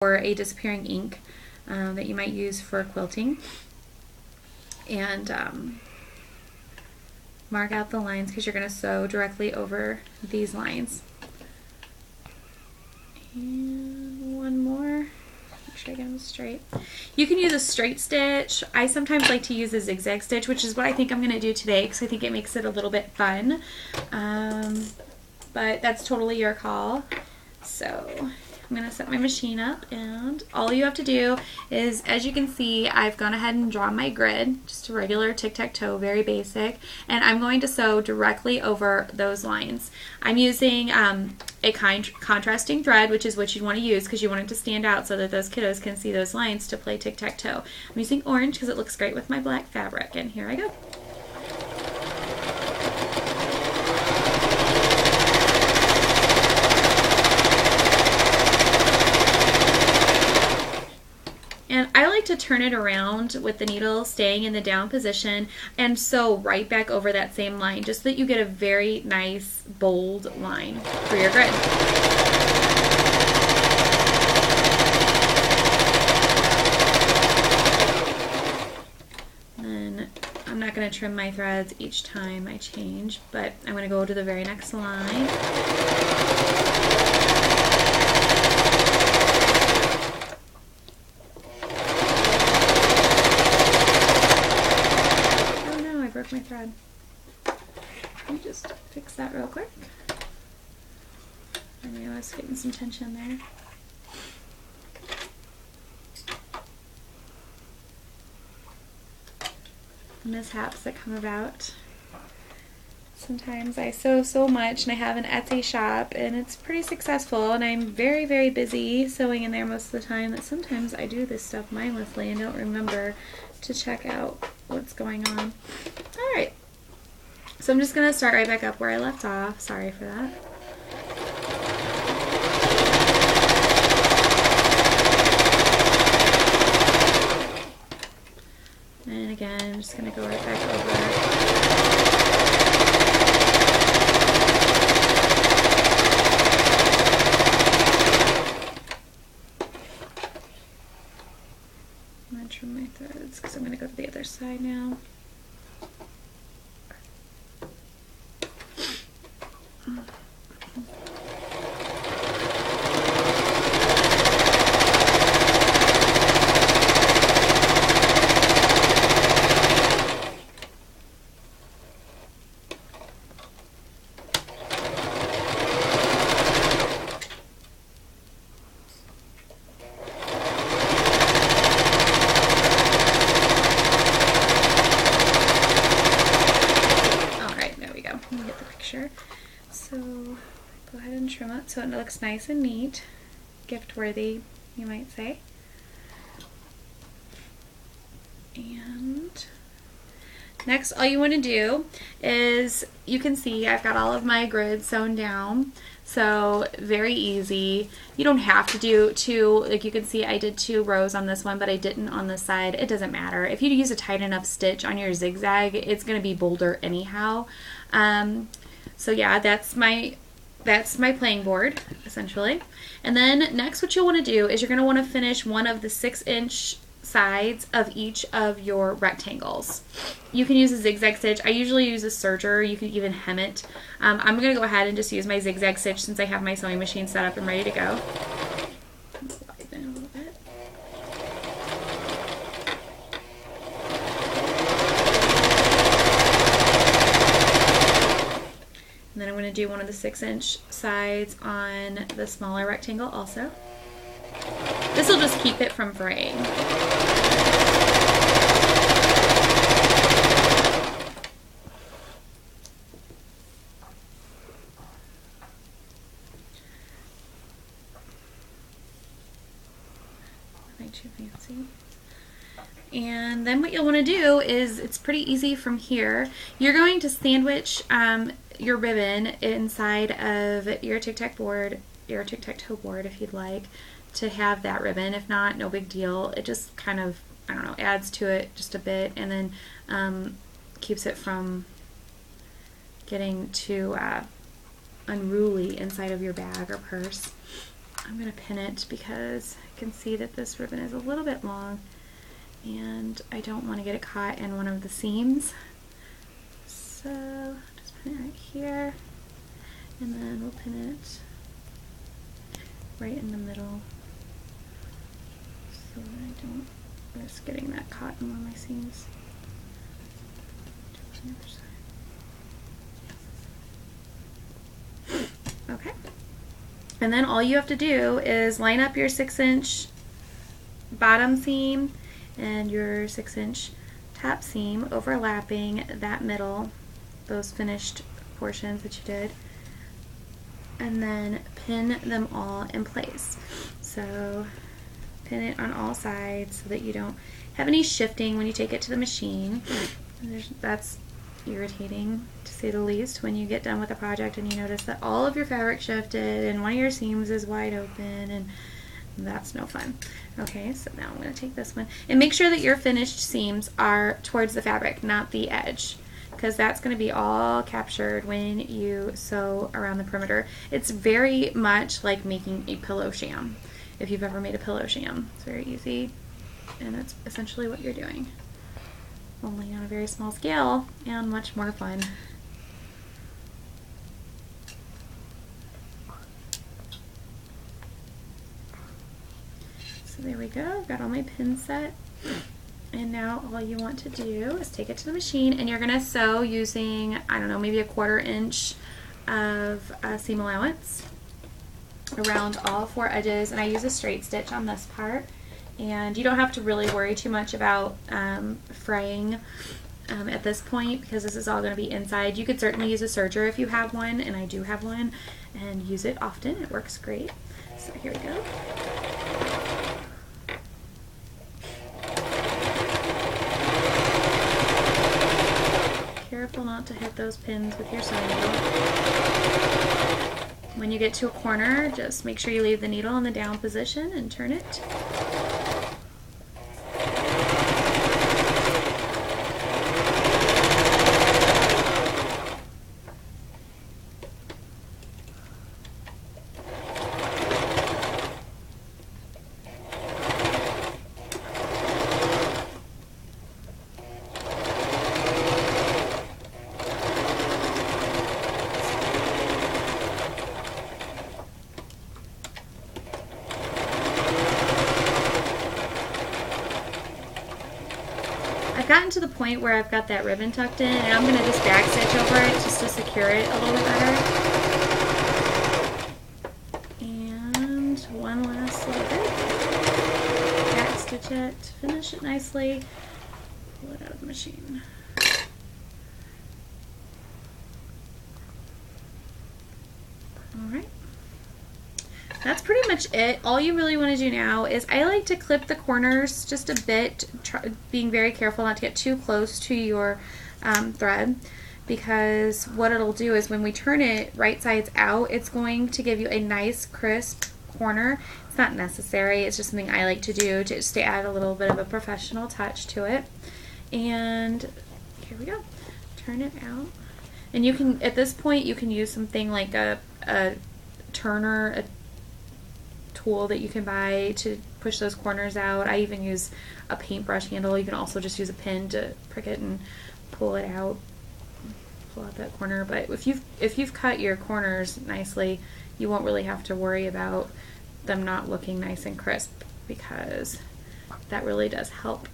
or a disappearing ink that you might use for quilting. And mark out the lines because you're going to sew directly over these lines. And one more. Make sure I get them straight. You can use a straight stitch. I sometimes like to use a zigzag stitch, which is what I think I'm going to do today because I think it makes it a little bit fun. But that's totally your call. So I'm going to set my machine up, and all you have to do is, as you can see, I've gone ahead and drawn my grid, just a regular tic-tac-toe, very basic, and I'm going to sew directly over those lines. I'm using a contrasting thread, which is what you want to use because you want it to stand out so that those kiddos can see those lines to play tic-tac-toe. I'm using orange because it looks great with my black fabric, and here I go. And I like to turn it around with the needle staying in the down position and sew right back over that same line, just so that you get a very nice, bold line for your grid. And then I'm not going to trim my threads each time I change, but I'm going to go to the very next line. My thread. Let me just fix that real quick. I knew I was getting some tension there. Mishaps that come about. Sometimes I sew so much, and I have an Etsy shop, and it's pretty successful, and I'm very, very busy sewing in there most of the time, that sometimes I do this stuff mindlessly and don't remember to check out what's going on. Alright, so I'm just going to start right back up where I left off. Sorry for that. And again, I'm just going to go right back over. I'm going to trim my threads because I'm going to go to the other side now. So go ahead and trim it so it looks nice and neat, gift worthy, you might say. And next, all you want to do is, you can see I've got all of my grids sewn down, so very easy. You don't have to do two, like you can see I did 2 rows on this one, but I didn't on this side. It doesn't matter. If you use a tight enough stitch on your zigzag, it's going to be bolder anyhow. So yeah, that's my playing board, essentially. And then next what you'll want to do is you're going to want to finish one of the 6-inch sides of each of your rectangles. You can use a zigzag stitch. I usually use a serger. You can even hem it. I'm going to go ahead and just use my zigzag stitch since I have my sewing machine set up and ready to go. Widen a little bit. And then I'm going to do one of the 6-inch sides on the smaller rectangle also. This will just keep it from fraying. Nothing too fancy. And then what you'll want to do is, it's pretty easy from here. You're going to sandwich your ribbon inside of your tic-tac-toe board if you'd like to have that ribbon. If not, no big deal. It just kind of, I don't know, adds to it just a bit, and then keeps it from getting too unruly inside of your bag or purse. I'm going to pin it because I can see that this ribbon is a little bit long and I don't want to get it caught in one of the seams. So just pin it right here, and then we'll pin it right in the middle so that I don't risk getting that caught in one of my seams. On the other side. Okay. And then all you have to do is line up your 6-inch bottom seam and your 6-inch top seam, overlapping that middle, those finished portions that you did, and then pin them all in place. So pin it on all sides so that you don't have any shifting when you take it to the machine. That's irritating, to say the least, when you get done with a project and you notice that all of your fabric shifted and one of your seams is wide open, and that's no fun. Okay, so now I'm going to take this one and make sure that your finished seams are towards the fabric, not the edge, because that's going to be all captured when you sew around the perimeter. It's very much like making a pillow sham. If you've ever made a pillow sham, it's very easy, and that's essentially what you're doing, only on a very small scale and much more fun. So there we go, I've got all my pins set. And now all you want to do is take it to the machine, and you're gonna sew using, I don't know, maybe a 1/4 inch of seam allowance around all 4 edges. And I use a straight stitch on this part. And you don't have to really worry too much about fraying at this point, because this is all going to be inside. You could certainly use a serger if you have one, and I do have one, and use it often. It works great. So here we go. Careful not to hit those pins with your sewing needle. When you get to a corner, just make sure you leave the needle in the down position and turn it. Gotten to the point where I've got that ribbon tucked in, and I'm going to just back stitch over it just to secure it a little bit better. And one last little bit. Back stitch it, finish it nicely, pull it out of the machine. Alright. That's pretty much it. All you really want to do now is, I like to clip the corners just a bit, being very careful not to get too close to your thread, because what it'll do is when we turn it right sides out, it's going to give you a nice crisp corner. It's not necessary, it's just something I like to do just to add a little bit of a professional touch to it. And here we go. Turn it out. And you can, at this point, you can use something like a turner, a tool that you can buy to push those corners out. I even use a paintbrush handle. You can also just use a pin to prick it and pull it out, pull out that corner. But if you've cut your corners nicely, you won't really have to worry about them not looking nice and crisp, because that really does help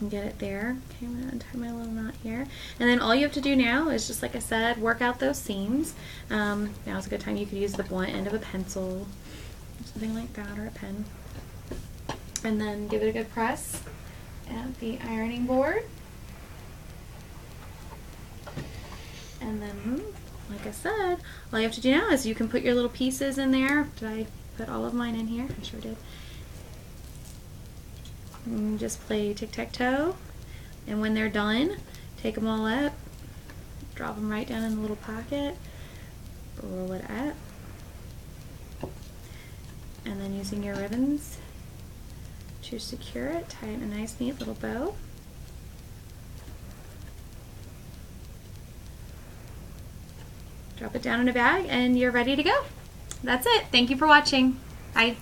get it there. Okay, I'm going to untie my little knot here. And then all you have to do now is, just like I said, work out those seams. Now's a good time. You could use the blunt end of a pencil, something like that, or a pen. And then give it a good press at the ironing board. And then, like I said, all you have to do now is you can put your little pieces in there. Did I put all of mine in here? I sure did. And just play tic-tac-toe, and when they're done, take them all up, drop them right down in the little pocket, roll it up, and then using your ribbons to secure it, tie it in a nice neat little bow. Drop it down in a bag, and you're ready to go. that's it. Thank you for watching. Bye.